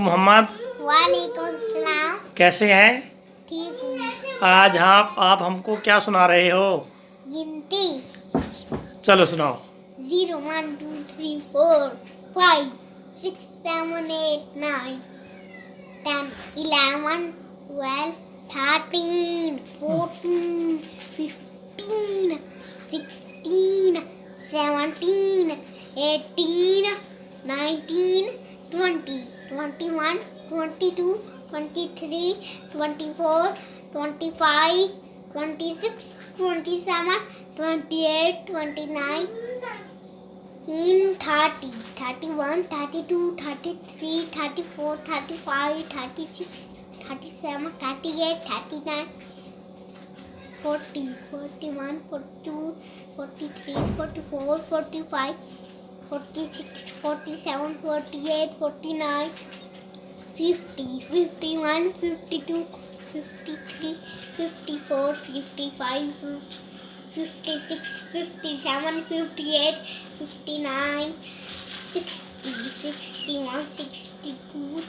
मोहम्मद, वालेकुम सलाम। कैसे हैं? ठीक हूँ। आज आप हमको क्या सुना रहे हो? गिनती। चलो सुनाओ। 0 1 2 3 4 5 6 7 8 9 10 11 12 13 14 15 16 17 18 19 20 21 22 23 24 25 26 27 28 29 30 31 32 33 34 35 36 37 38 39 40 41 42 43 44 45 46 47 48 49 50 51 52 53 54 55 56 57 58 59 60 61 62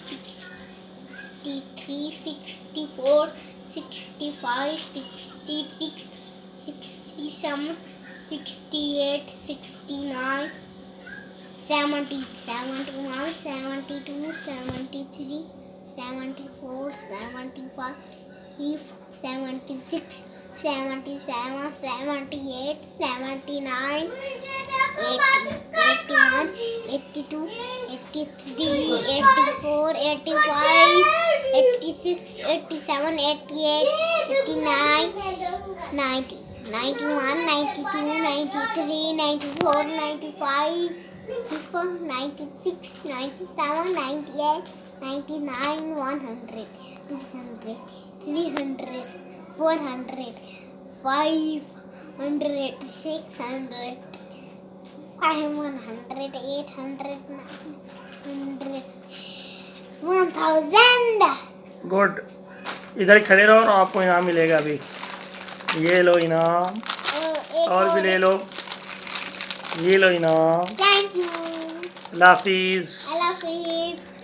63 64 65 66 67 68 69 70 71 72 73 74 75 76 77 78 79 80 81 82 83 84 85 86 87 88 89 90 91 92 93 94 95 96 97 98 99 100 200 300 400 500 600 700 800 900 1000। गुड। इधर खड़े रहो और आपको इनाम मिलेगा अभी। ये लो इनाम, और भी ले लो। ये लो इनाम। Thank you. अल्लाह हाफिज़। अल्लाह हाफिज़।